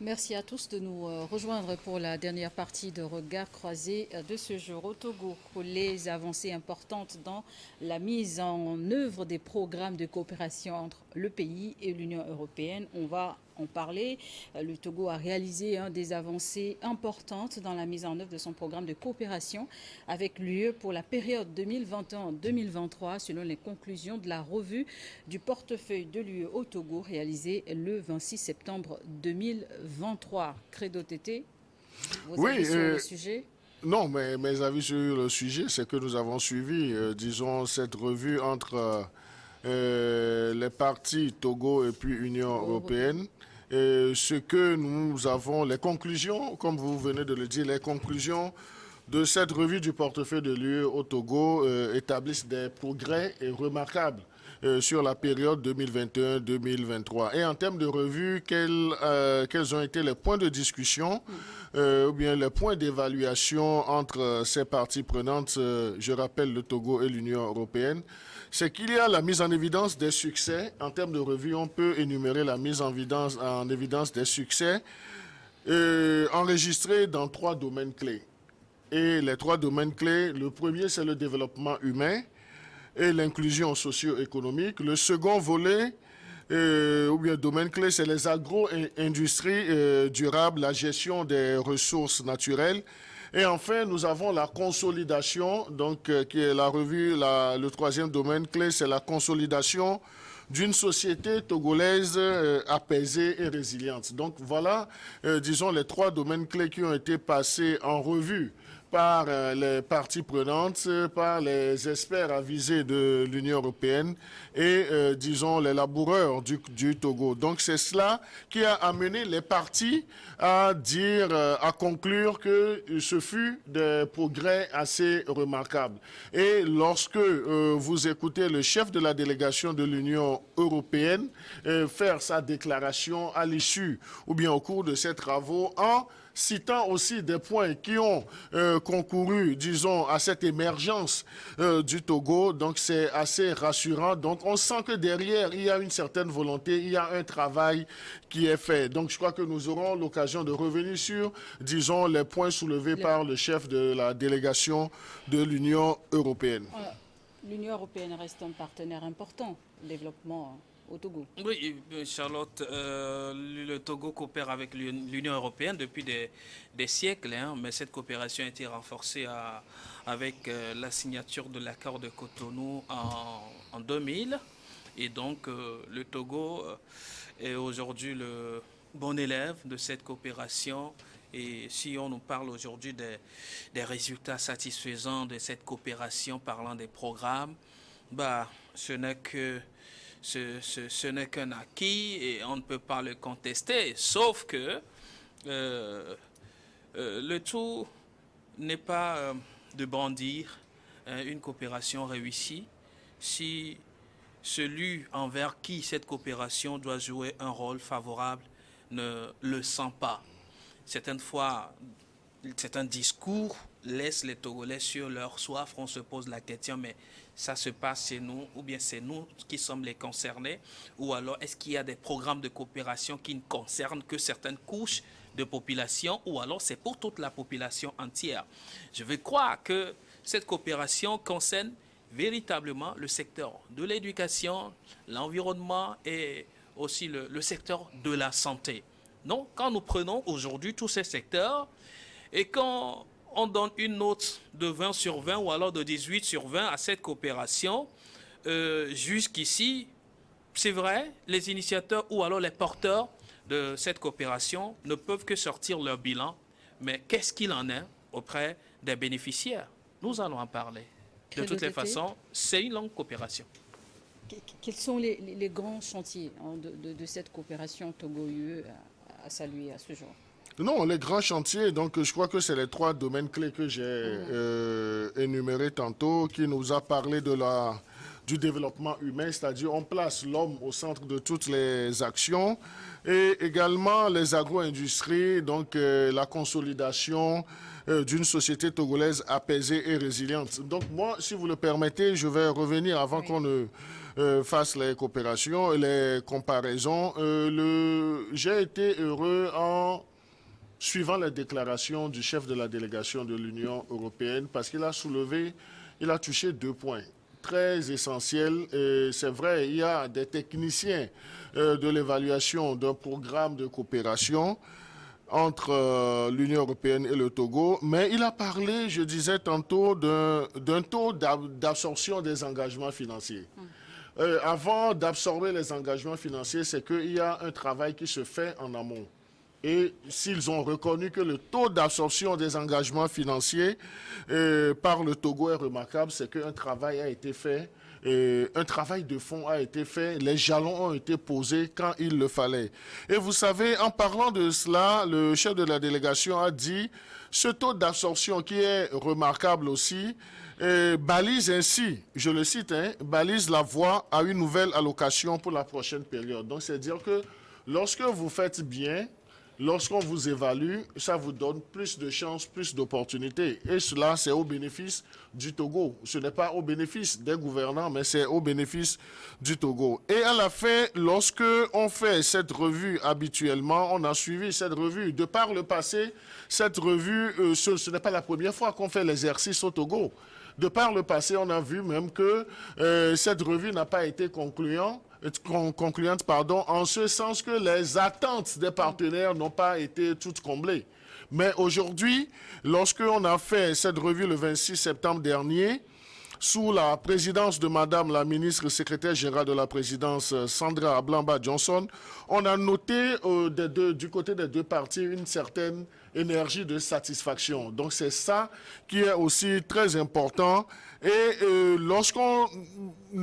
Merci à tous de nous rejoindre pour la dernière partie de Regard croisé de ce jour au Togo. Pour les avancées importantes dans la mise en œuvre des programmes de coopération entre le pays et l'Union européenne, on va en parler. Le Togo a réalisé des avancées importantes dans la mise en œuvre de son programme de coopération avec l'UE pour la période 2021-2023 selon les conclusions de la revue du portefeuille de l'UE au Togo réalisée le 26 septembre 2023. Credo Tété, vos Oui, avis sur le sujet? non, mais mes avis sur le sujet, c'est que nous avons suivi, disons, cette revue entre les partis Togo et puis Union Européenne. européenne. Et ce que nous avons, les conclusions, comme vous venez de le dire, les conclusions de cette revue du portefeuille de l'UE au Togo établissent des progrès remarquables sur la période 2021-2023. Et en termes de revue, quels ont été les points de discussion ou bien les points d'évaluation entre ces parties prenantes, je rappelle le Togo et l'Union européenne, c'est qu'il y a la mise en évidence des succès. En termes de revue, on peut énumérer la mise en évidence des succès enregistrés dans trois domaines clés. Et les trois domaines clés, le premier, c'est le développement humain et l'inclusion socio-économique. Le second volet, ou bien domaine clé, c'est les agro-industries durables, la gestion des ressources naturelles. Et enfin, nous avons la consolidation, donc qui est la revue, le troisième domaine clé, c'est la consolidation d'une société togolaise apaisée et résiliente. Donc voilà, disons, les trois domaines clés qui ont été passés en revue par les parties prenantes, par les experts avisés de l'Union européenne et, disons, les laboureurs du Togo. Donc c'est cela qui a amené les parties à dire, à conclure que ce fut des progrès assez remarquables. Et lorsque vous écoutez le chef de la délégation de l'Union européenne faire sa déclaration à l'issue ou bien au cours de ces travaux en citant aussi des points qui ont concouru, disons, à cette émergence du Togo. Donc, c'est assez rassurant. Donc, on sent que derrière, il y a une certaine volonté, il y a un travail qui est fait. Donc, je crois que nous aurons l'occasion de revenir sur, disons, les points soulevés par le chef de la délégation de l'Union européenne. L'Union européenne reste un partenaire important au développement au Togo. Oui, Charlotte, le Togo coopère avec l'Union européenne depuis des siècles, hein, mais cette coopération a été renforcée avec la signature de l'accord de Cotonou en 2000. Et donc, le Togo est aujourd'hui le bon élève de cette coopération. Et si on nous parle aujourd'hui des résultats satisfaisants de cette coopération, parlant des programmes, bah, ce n'est qu'un acquis et on ne peut pas le contester, sauf que le tout n'est pas de brandir une coopération réussie si celui envers qui cette coopération doit jouer un rôle favorable ne le sent pas. Certaines fois, certains discours laissent les Togolais sur leur soif. On se pose la question, mais ça se passe chez nous, ou bien c'est nous qui sommes les concernés, ou alors est-ce qu'il y a des programmes de coopération qui ne concernent que certaines couches de population, ou alors c'est pour toute la population entière. Je veux croire que cette coopération concerne véritablement le secteur de l'éducation, l'environnement et aussi le secteur de la santé. Donc, quand nous prenons aujourd'hui tous ces secteurs et quand on donne une note de 20 sur 20 ou alors de 18 sur 20 à cette coopération, jusqu'ici, c'est vrai, les initiateurs ou alors les porteurs de cette coopération ne peuvent que sortir leur bilan. Mais qu'est-ce qu'il en est auprès des bénéficiaires? Nous allons en parler. De Credo toutes les Tété, façons, c'est une longue coopération. quels sont les grands chantiers de cette coopération Togo-UE à saluer à ce jour? Non, les grands chantiers, donc je crois que c'est les trois domaines clés que j'ai énumérés tantôt, qui nous a parlé du développement humain, c'est-à-dire on place l'homme au centre de toutes les actions, et également les agro-industries, donc la consolidation d'une société togolaise apaisée et résiliente. Donc moi, si vous le permettez, je vais revenir avant Oui. qu'on ne fassent les coopérations et les comparaisons. J'ai été heureux en suivant les déclarations du chef de la délégation de l'Union européenne parce qu'il a touché 2 points très essentiels. C'est vrai, il y a des techniciens de l'évaluation d'un programme de coopération entre l'Union européenne et le Togo, mais il a parlé, je disais tantôt, d'un taux d'absorption des engagements financiers. Avant d'absorber les engagements financiers, c'est qu'il y a un travail qui se fait en amont. Et s'ils ont reconnu que le taux d'absorption des engagements financiers par le Togo est remarquable, c'est qu'un travail a été fait, un travail de fond a été fait, les jalons ont été posés quand il le fallait. Et vous savez, en parlant de cela, le chef de la délégation a dit ce taux d'absorption qui est remarquable aussi, balise ainsi, je le cite, balise la voie à une nouvelle allocation pour la prochaine période. Donc, c'est-à-dire que lorsque vous faites bien, lorsqu'on vous évalue, ça vous donne plus de chances, plus d'opportunités. Et cela, c'est au bénéfice du Togo. Ce n'est pas au bénéfice des gouvernants, mais c'est au bénéfice du Togo. Et à la fin, lorsque on fait cette revue habituellement, on a suivi cette revue. De par le passé, cette revue, ce n'est pas la première fois qu'on fait l'exercice au Togo. De par le passé, on a vu même que cette revue n'a pas été concluante, en ce sens que les attentes des partenaires n'ont pas été toutes comblées. Mais aujourd'hui, lorsqu'on a fait cette revue le 26 septembre dernier, sous la présidence de Madame la ministre secrétaire générale de la présidence, Sandra Ablamba Johnson, on a noté du côté des 2 parties une certaine énergie de satisfaction. Donc c'est ça qui est aussi très important. Et lorsqu'on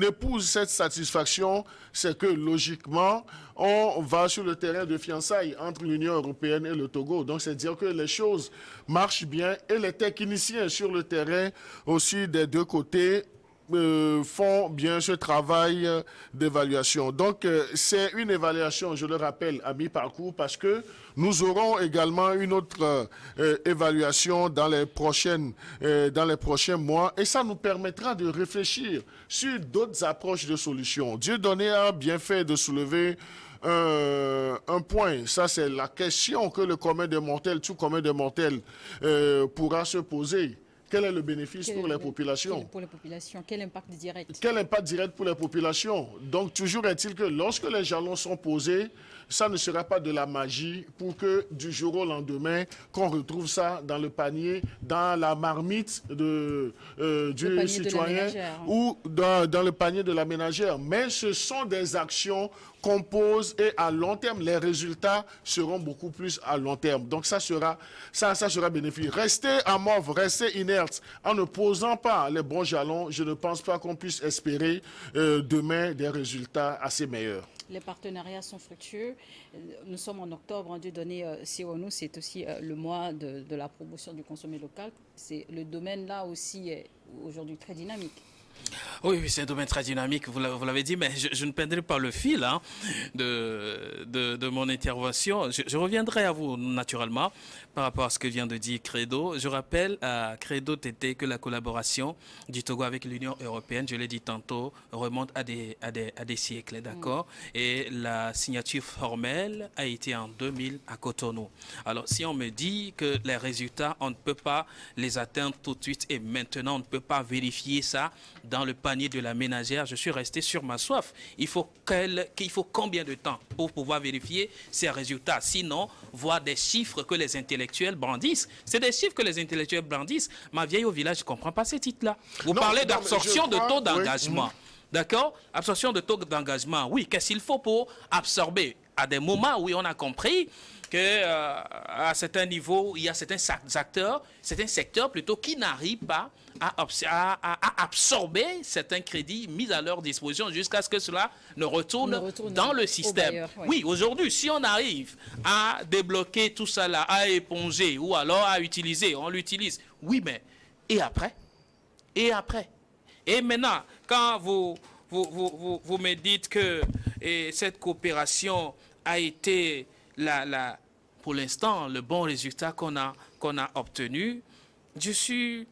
épouse cette satisfaction, c'est que logiquement, on va sur le terrain de fiançailles entre l'Union européenne et le Togo. Donc c'est-à-dire que les choses marchent bien et les techniciens sur le terrain aussi des 2 côtés font bien ce travail d'évaluation. Donc, c'est une évaluation, je le rappelle, à mi-parcours parce que nous aurons également une autre évaluation dans les prochains mois et ça nous permettra de réfléchir sur d'autres approches de solutions. Dieudonné a bien fait de soulever un point. Ça, c'est la question que le commun des mortels, tout commun des mortels, pourra se poser. Quel est le bénéfice pour les populations? Pour les populations, quel impact direct? Quel impact direct pour les populations? Donc, toujours est-il que lorsque les jalons sont posés, ça ne sera pas de la magie pour que du jour au lendemain, qu'on retrouve ça dans le panier, dans la marmite du citoyen ou dans le panier de la ménagère. Mais ce sont des actions qu'on pose et à long terme, les résultats seront beaucoup plus à long terme. Donc ça sera bénéfique. Rester amorphe, rester inerte, en ne posant pas les bons jalons, je ne pense pas qu'on puisse espérer demain des résultats assez meilleurs. Les partenariats sont fructueux. Nous sommes en octobre, en Dieudonné Sironou, c'est aussi le mois de la promotion du consommé local. Le domaine là aussi est aujourd'hui très dynamique. Oui, c'est un domaine très dynamique, vous l'avez dit, mais je ne perdrai pas le fil de mon intervention. Je reviendrai à vous naturellement par rapport à ce que vient de dire Credo. Je rappelle à Credo Tété que la collaboration du Togo avec l'Union européenne, je l'ai dit tantôt, remonte à des siècles, d'accord? Et la signature formelle a été en 2000 à Cotonou. Alors, si on me dit que les résultats, on ne peut pas les atteindre tout de suite et maintenant, on ne peut pas vérifier ça dans le panier de la ménagère, je suis resté sur ma soif. Il faut combien de temps pour pouvoir vérifier ces résultats? Sinon, voir des chiffres que les intellectuels brandissent. C'est des chiffres que les intellectuels brandissent. Ma vieille au village, je ne comprends pas ces titres-là. Vous parlez d'absorption de taux d'engagement. Oui. D'accord? Absorption de taux d'engagement. Oui, qu'est-ce qu'il faut pour absorber? À des moments où on a compris qu'à certains niveaux, il y a certains acteurs, certains secteurs plutôt, qui n'arrivent pas à absorber certains crédits mis à leur disposition jusqu'à ce que cela ne retourne dans le système. Bailleur, oui, aujourd'hui, si on arrive à débloquer tout ça là, à éponger ou alors à utiliser, on l'utilise. Oui, mais et après? Et après? Et maintenant, quand vous me dites que cette coopération a été pour l'instant le bon résultat qu'on a obtenu, je suis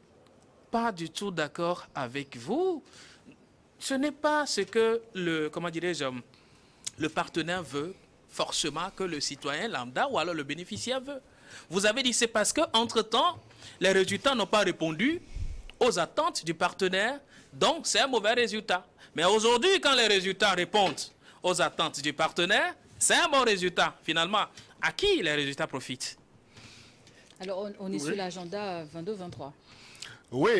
pas du tout d'accord avec vous. ce n'est pas ce que comment dirais-je, le partenaire veut forcément que le citoyen lambda ou alors le bénéficiaire veut. Vous avez dit c'est parce qu'entre-temps, les résultats n'ont pas répondu aux attentes du partenaire, donc c'est un mauvais résultat. Mais aujourd'hui, quand les résultats répondent aux attentes du partenaire, c'est un bon résultat. Finalement, à qui les résultats profitent? Alors, on est sur l'agenda 22-23. Oui,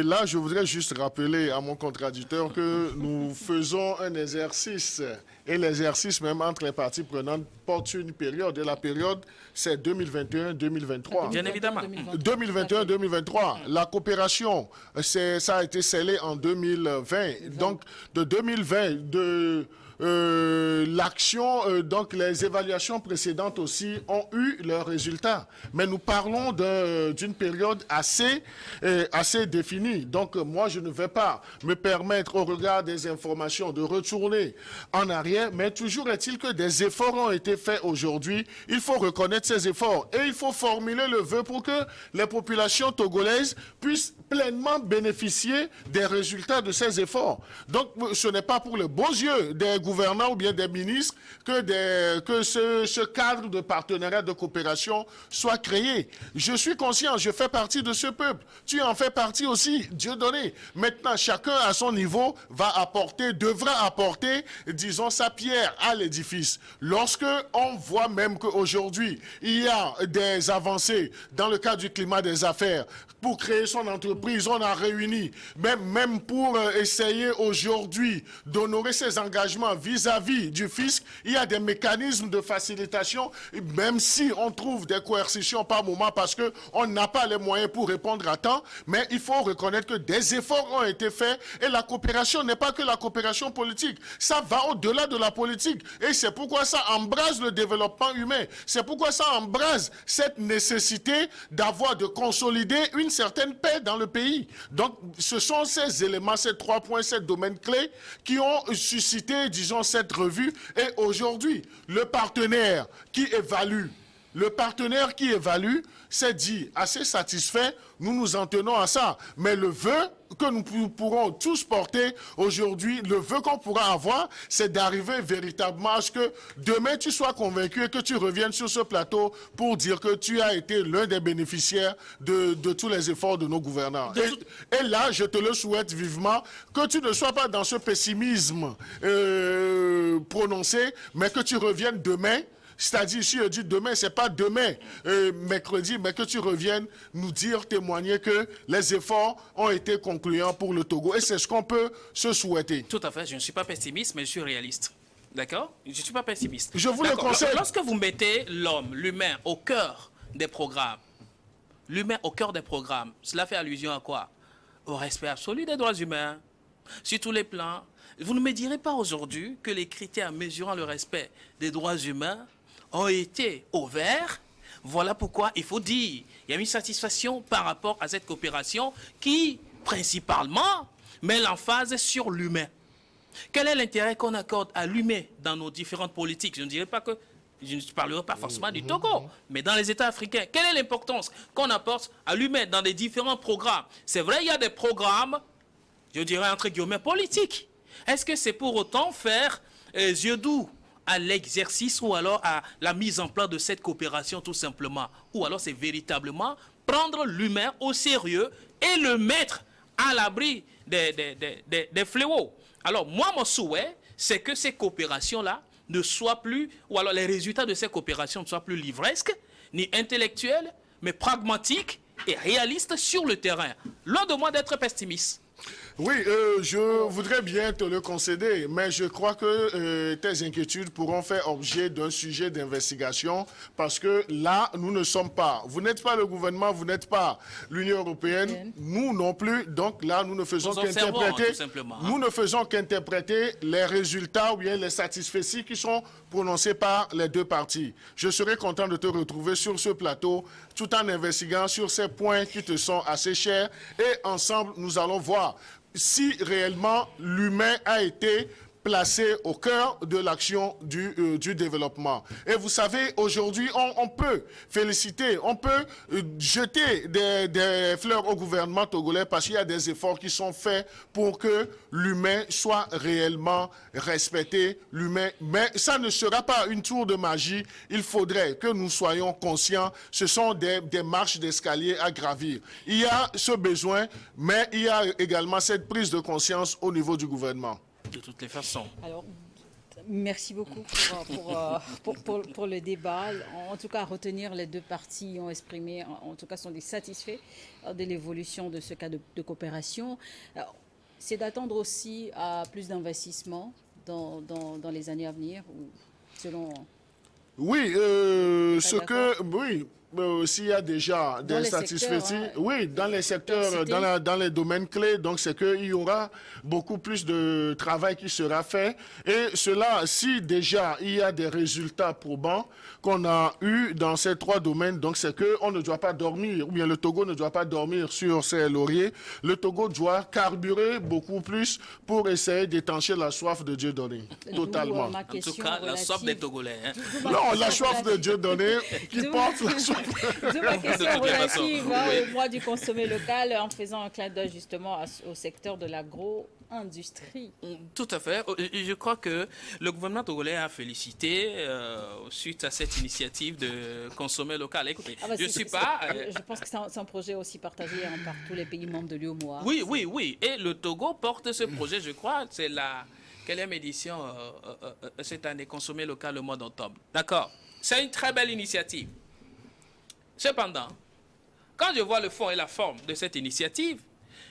là, je voudrais juste rappeler à mon contradicteur que nous faisons un exercice. Et l'exercice, même entre les parties prenantes, porte une période. Et la période, c'est 2021-2023. Bien évidemment. 2021-2023. La coopération, ça a été scellé en 2020. Donc, de 2020, l'action, donc les évaluations précédentes aussi ont eu leurs résultats. Mais nous parlons d'une période assez définie. Donc moi, je ne vais pas me permettre, au regard des informations, de retourner en arrière. Mais toujours est-il que des efforts ont été faits aujourd'hui. Il faut reconnaître ces efforts. Et il faut formuler le vœu pour que les populations togolaises puissent pleinement bénéficier des résultats de ces efforts. Donc ce n'est pas pour les beaux yeux des gouvernants ou bien des ministres que ce cadre de partenariat de coopération soit créé. Je suis conscient, je fais partie de ce peuple. Tu en fais partie aussi, Dieu donné. Maintenant, chacun à son niveau devra apporter, disons, sa pierre à l'édifice. Lorsque on voit même qu'aujourd'hui, il y a des avancées dans le cadre du climat des affaires, pour créer son entreprise, on a réuni, même pour essayer aujourd'hui d'honorer ses engagements vis-à-vis du fisc, il y a des mécanismes de facilitation, même si on trouve des coercitions par moment parce qu'on n'a pas les moyens pour répondre à temps, mais il faut reconnaître que des efforts ont été faits et la coopération n'est pas que la coopération politique, ça va au-delà de la politique et c'est pourquoi ça embrase le développement humain, c'est pourquoi ça embrase cette nécessité de consolider une certaine paix dans le pays. Donc, ce sont ces éléments, ces 3 points, ces domaines clés qui ont suscité, disons, cette revue. Et aujourd'hui, le partenaire qui évalue s'est dit assez satisfait, nous nous en tenons à ça. Mais le vœu que nous pourrons tous porter aujourd'hui, le vœu qu'on pourra avoir, c'est d'arriver véritablement à ce que demain tu sois convaincu et que tu reviennes sur ce plateau pour dire que tu as été l'un des bénéficiaires de tous les efforts de nos gouvernants. Et là, je te le souhaite vivement, que tu ne sois pas dans ce pessimisme prononcé, mais que tu reviennes demain. C'est-à-dire, si je dis demain, ce n'est pas demain, mercredi, mais que tu reviennes nous dire, témoigner que les efforts ont été concluants pour le Togo. Et c'est ce qu'on peut se souhaiter. Tout à fait, je ne suis pas pessimiste, mais je suis réaliste. D'accord? Je ne suis pas pessimiste. Je vous le conseille. Lorsque vous mettez l'humain, au cœur des programmes, cela fait allusion à quoi? Au respect absolu des droits humains, sur tous les plans. Vous ne me direz pas aujourd'hui que les critères mesurant le respect des droits humains ont été ouverts. Voilà pourquoi il faut dire il y a une satisfaction par rapport à cette coopération qui, principalement, met l'emphase sur l'humain. Quel est l'intérêt qu'on accorde à l'humain dans nos différentes politiques? Je ne dirais pas que, je ne parlerai pas forcément du Togo, mais dans les États africains, quelle est l'importance qu'on apporte à l'humain dans les différents programmes? C'est vrai, il y a des programmes, je dirais entre guillemets, politiques. Est-ce que c'est pour autant faire yeux doux à l'exercice ou alors à la mise en place de cette coopération tout simplement? Ou alors c'est véritablement prendre l'humain au sérieux et le mettre à l'abri des fléaux? Alors moi, mon souhait, c'est que ces coopérations-là ne soient plus, ou alors les résultats de ces coopérations ne soient plus livresques, ni intellectuels, mais pragmatiques et réalistes sur le terrain. Loin de moi d'être pessimiste. Oui, je voudrais bien te le concéder, mais je crois que tes inquiétudes pourront faire objet d'un sujet d'investigation parce que là, nous ne sommes pas. Vous n'êtes pas le gouvernement, vous n'êtes pas l'Union européenne, nous non plus. Donc là, nous ne faisons qu'interpréter les résultats ou bien les satisfecits qui sont prononcés par les deux parties. Je serais content de te retrouver sur ce plateau tout en investiguant sur ces points qui te sont assez chers et ensemble, nous allons voir si réellement l'humain a été placés au cœur de l'action du développement. Et vous savez, aujourd'hui, on peut féliciter, on peut jeter des fleurs au gouvernement togolais parce qu'il y a des efforts qui sont faits pour que l'humain soit réellement respecté. Mais ça ne sera pas une tour de magie. Il faudrait que nous soyons conscients. Ce sont des marches d'escalier à gravir. Il y a ce besoin, mais il y a également cette prise de conscience au niveau du gouvernement. De toutes les façons. Alors, merci beaucoup pour le débat. En tout cas, retenir, les deux parties ont exprimé, en tout cas, sont satisfaits de l'évolution de ce cas de coopération. C'est d'attendre aussi à plus d'investissements dans les années à venir, selon... Oui, s'il y a déjà des satisfaits, oui, dans les secteurs, dans les domaines clés, donc c'est qu'il y aura beaucoup plus de travail qui sera fait. Et cela, si déjà il y a des résultats probants qu'on a eu dans ces trois domaines, donc c'est qu'on ne doit pas dormir, ou bien le Togo ne doit pas dormir sur ses lauriers. Le Togo doit carburer beaucoup plus pour essayer d'étancher la soif de Dieu donné, totalement. En tout cas, la soif des Togolais. Hein. Non, la soif de Dieu donné qui porte la soif. D'où ma question relative au mois du consommé local, en faisant un clin d'œil justement au secteur de l'agro-industrie. Tout à fait. Je crois que le gouvernement togolais a félicité suite à cette initiative de consommer local. Écoutez, je pense que c'est un projet aussi partagé par tous les pays membres de l'UEMOA. Oui. Et le Togo porte ce projet, je crois. C'est la quelle édition cette année, consommer local le mois d'octobre. D'accord. C'est une très belle initiative. Cependant, quand je vois le fond et la forme de cette initiative,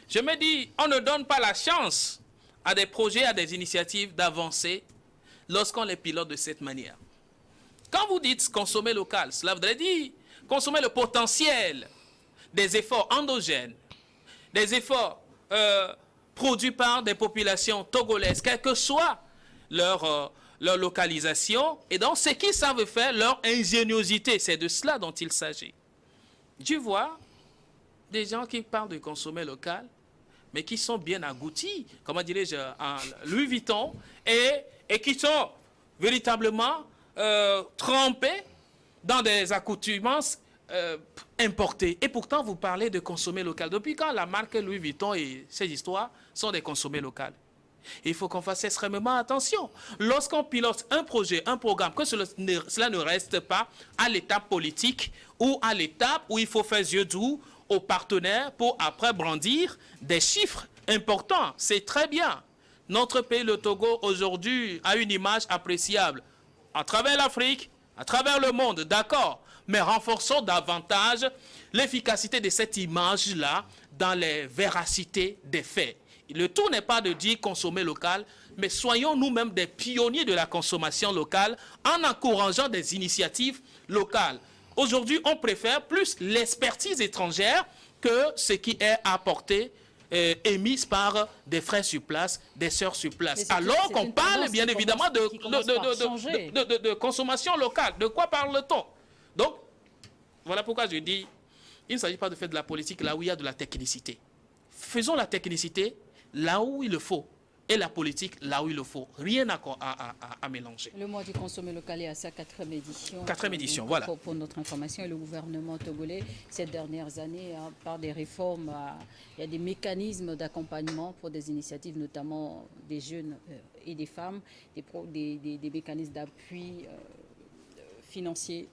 je me dis, on ne donne pas la chance à des projets, à des initiatives d'avancer lorsqu'on les pilote de cette manière. Quand vous dites consommer local, cela voudrait dire consommer le potentiel des efforts endogènes, des efforts produits par des populations togolaises, quelle que soit leur localisation, et donc ce qu'ils savent faire, leur ingéniosité. C'est de cela dont il s'agit. Je vois des gens qui parlent de consommer local, mais qui sont bien agoutis, comment dirais-je, en Louis Vuitton, et qui sont véritablement trempés dans des accoutumances importées. Et pourtant, vous parlez de consommer local. Depuis quand la marque Louis Vuitton et ces histoires sont des consommés locaux? Il faut qu'on fasse extrêmement attention. Lorsqu'on pilote un projet, un programme, que cela ne reste pas à l'étape politique ou à l'étape où il faut faire yeux doux aux partenaires pour après brandir des chiffres importants. C'est très bien. Notre pays, le Togo, aujourd'hui, a une image appréciable à travers l'Afrique, à travers le monde, d'accord. Mais renforçons davantage l'efficacité de cette image-là dans les véracités des faits. Le tout n'est pas de dire consommer local, mais soyons nous-mêmes des pionniers de la consommation locale en encourageant des initiatives locales. Aujourd'hui, on préfère plus l'expertise étrangère que ce qui est apporté, émise par des frères sur place, des sœurs sur place. Alors qu'on parle bien évidemment de consommation locale. De quoi parle-t-on? Donc, voilà pourquoi je dis, il ne s'agit pas de faire de la politique là où il y a de la technicité. Faisons la technicité là où il le faut, et la politique là où il le faut. Rien à mélanger. Le mois du consommé local est à sa 4e édition. 4e édition, voilà. Pour notre information, et le gouvernement togolais, ces dernières années, par des réformes, il y a des mécanismes d'accompagnement pour des initiatives, notamment des jeunes et des femmes, des mécanismes d'appui financier.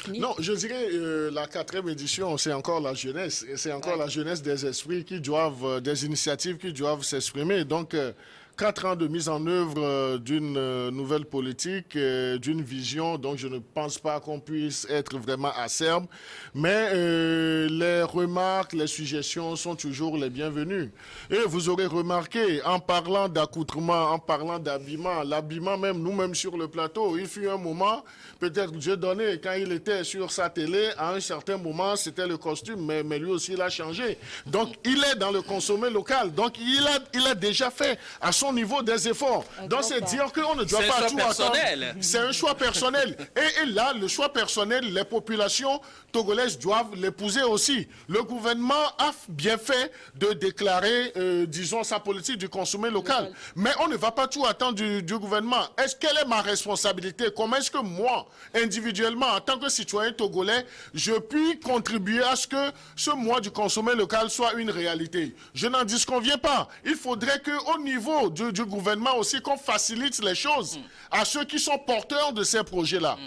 Non, je dirais la 4e édition, c'est encore la jeunesse. C'est encore la jeunesse des esprits qui doivent, des initiatives qui doivent s'exprimer. Donc, 4 ans de mise en œuvre d'une nouvelle politique, d'une vision. Donc, je ne pense pas qu'on puisse être vraiment acerbe. Mais les remarques, les suggestions sont toujours les bienvenues. Et vous aurez remarqué, en parlant d'accoutrement, en parlant d'habillement, l'habillement même, nous-mêmes sur le plateau, il fut un moment, peut-être Dieu donné, quand il était sur sa télé, à un certain moment, c'était le costume, mais lui aussi, il a changé. Donc, il est dans le consommé local. Donc, il a déjà fait à son son niveau des efforts. Donc c'est dire qu'on ne doit pas tout attendre. C'est un choix personnel. Et là, le choix personnel, les populations togolaises doivent l'épouser aussi. Le gouvernement a bien fait de déclarer, disons, sa politique du consommer local. Mais on ne va pas tout attendre du gouvernement. Quelle est ma responsabilité? Comment est-ce que moi, individuellement, en tant que citoyen togolais, je puis contribuer à ce que ce mois du consommer local soit une réalité? Je n'en disconviens pas. Il faudrait qu'au niveau du gouvernement aussi, qu'on facilite les choses à ceux qui sont porteurs de ces projets-là.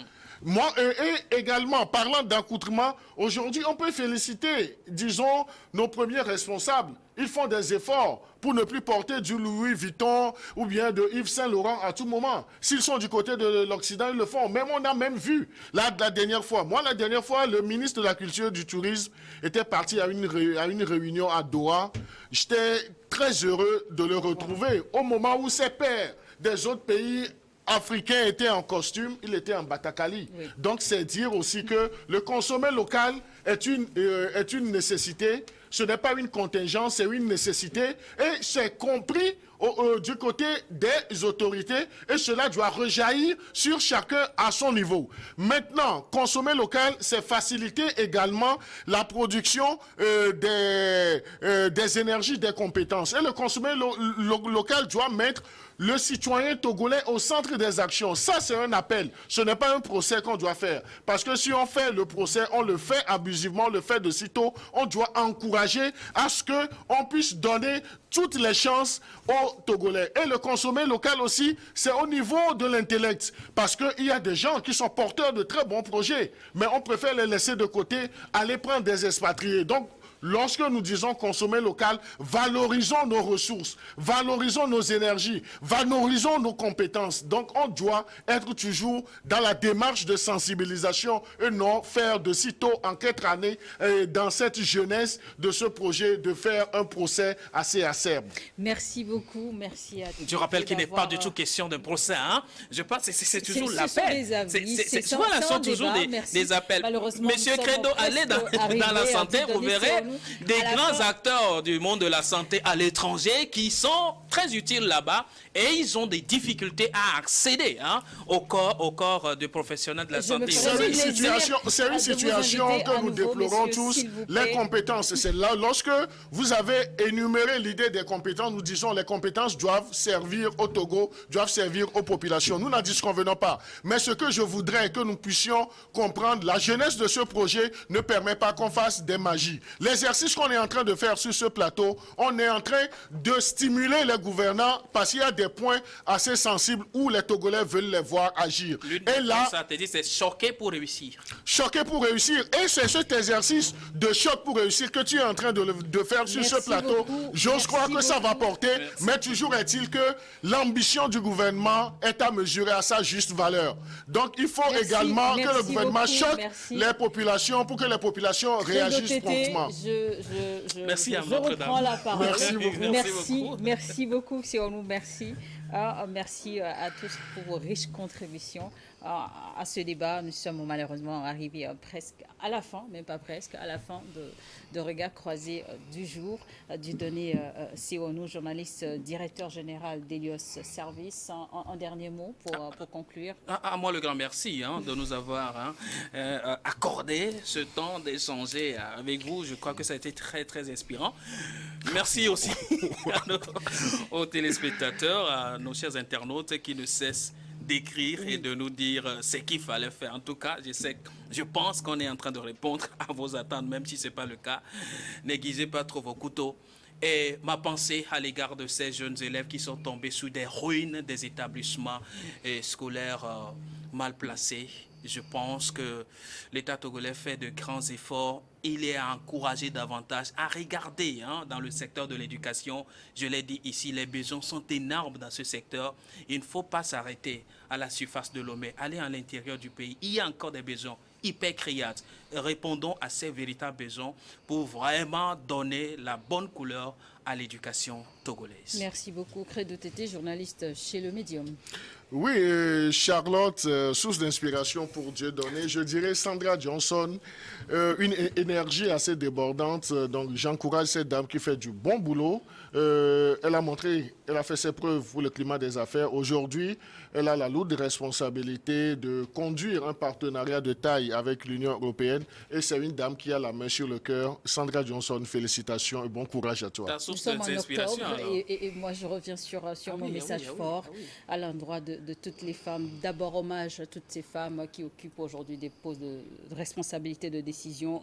Moi, et également, parlant d'accoutrement, aujourd'hui, on peut féliciter, disons, nos premiers responsables. Ils font des efforts pour ne plus porter du Louis Vuitton ou bien de Yves Saint Laurent à tout moment. S'ils sont du côté de l'Occident, ils le font. Même on a même vu, la dernière fois, le ministre de la Culture et du Tourisme était parti à une réunion à Doha. J'étais très heureux de le retrouver au moment où ses pairs des autres pays africain était en costume, il était en batakali. Oui. Donc c'est dire aussi que le consommer local est une nécessité. Ce n'est pas une contingence, c'est une nécessité. Et c'est compris du côté des autorités. Et cela doit rejaillir sur chacun à son niveau. Maintenant, consommer local, c'est faciliter également la production des énergies, des compétences. Et le consommer local doit mettre le citoyen togolais au centre des actions. Ça, c'est un appel. Ce n'est pas un procès qu'on doit faire. Parce que si on fait le procès, on le fait abusivement, on le fait de sitôt. On doit encourager à ce qu'on puisse donner toutes les chances aux Togolais. Et le consommer local aussi, c'est au niveau de l'intellect. Parce qu'il y a des gens qui sont porteurs de très bons projets, mais on préfère les laisser de côté, aller prendre des expatriés. Donc, lorsque nous disons consommer local, valorisons nos ressources, valorisons nos énergies, valorisons nos compétences. Donc, on doit être toujours dans la démarche de sensibilisation et non faire de sitôt en 4 années dans cette jeunesse de ce projet de faire un procès assez acerbe. Merci beaucoup, merci à tous. Je rappelle qu'il n'est pas du tout question d'un procès. Hein? Je pense que c'est toujours l'appel. Voilà, ce sont toujours des appels. Monsieur Credo, allez dans la santé, vous verrez des grands acteurs du monde de la santé à l'étranger qui sont très utiles là-bas et ils ont des difficultés à accéder au corps de professionnels de la santé. C'est une situation que nous déplorons tous. Les compétences, c'est là. Lorsque vous avez énuméré l'idée des compétences, nous disons les compétences doivent servir au Togo, doivent servir aux populations. Nous n'en disconvenons pas. Mais ce que je voudrais que nous puissions comprendre, la jeunesse de ce projet ne permet pas qu'on fasse des magies. L'exercice qu'on est en train de faire sur ce plateau, on est en train de stimuler les gouvernants parce qu'il y a des points assez sensibles où les Togolais veulent les voir agir. Et là, ça te dit, c'est choquer pour réussir. Choquer pour réussir. Et c'est cet exercice de choc pour réussir que tu es en train de faire sur ce plateau. J'ose croire que ça va porter, mais toujours est-il que l'ambition du gouvernement est à mesurer à sa juste valeur. Donc, il faut également que le gouvernement choque les populations pour que les populations réagissent promptement. Merci à je reprends la parole. Merci beaucoup. Merci beaucoup, Sionou, merci. Merci à tous pour vos riches contributions à ce débat. Nous sommes malheureusement arrivés presque à la fin, même pas presque, à la fin de Regard croisé du jour. Dieudonné Sionou, journaliste, directeur général d'Elios Service. Un dernier mot pour conclure. À moi le grand merci de nous avoir accordé ce temps d'échanger avec vous. Je crois que ça a été très très inspirant. Merci aussi aux téléspectateurs, à nos chers internautes qui ne cessent d'écrire et de nous dire ce qu'il fallait faire. En tout cas, je pense qu'on est en train de répondre à vos attentes, même si ce n'est pas le cas. N'aiguisez pas trop vos couteaux. Et ma pensée à l'égard de ces jeunes élèves qui sont tombés sous des ruines des établissements scolaires mal placés. Je pense que l'État togolais fait de grands efforts. Il est à encourager davantage, à regarder dans le secteur de l'éducation. Je l'ai dit ici, les besoins sont énormes dans ce secteur. Il ne faut pas s'arrêter à la surface de Lomé, aller à l'intérieur du pays. Il y a encore des besoins hyper criards. Répondons à ces véritables besoins pour vraiment donner la bonne couleur à l'éducation togolaise. Merci beaucoup. Credo Tété, journaliste chez Le Médium. Oui, Charlotte, source d'inspiration pour Dieudonné. Je dirais Sandra Johnson, une énergie assez débordante. Donc, j'encourage cette dame qui fait du bon boulot. Elle a fait ses preuves pour le climat des affaires. Aujourd'hui, elle a la lourde responsabilité de conduire un partenariat de taille avec l'Union européenne. Et c'est une dame qui a la main sur le cœur. Sandra Johnson, félicitations et bon courage à toi. Ta Nous source sommes en d'inspiration, octobre alors. et moi je reviens sur mon message fort à l'endroit de toutes les femmes. D'abord hommage à toutes ces femmes qui occupent aujourd'hui des postes de responsabilité de décision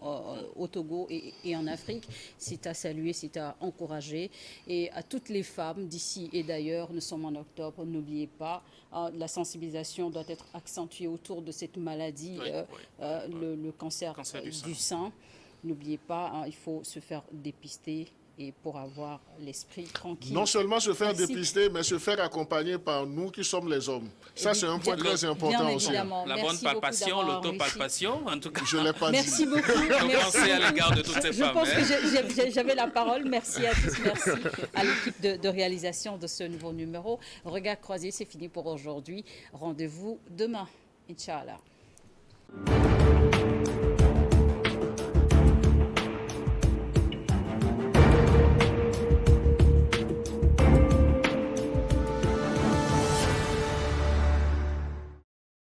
au Togo et en Afrique. C'est à saluer, c'est à encourager. Et à toutes les femmes d'ici et d'ailleurs, nous sommes en octobre, n'oubliez pas, la sensibilisation doit être accentuée autour de cette maladie, le cancer du sein. N'oubliez pas, il faut se faire dépister et pour avoir l'esprit tranquille. Non seulement se faire Merci. dépister, mais se faire accompagner par nous qui sommes les hommes. Ça, c'est un point très important Bien aussi. évidemment. La Merci bonne beaucoup palpation, d'avoir l'autopalpation, en tout cas. Je ne l'ai pas Merci dit. beaucoup. Nos pensées à l'égard de toutes ces Je femmes. pense hein. que j'avais la parole. Merci à tous. Merci à l'équipe de réalisation de ce nouveau numéro. Regard croisé, c'est fini pour aujourd'hui. Rendez-vous demain, Inch'Allah.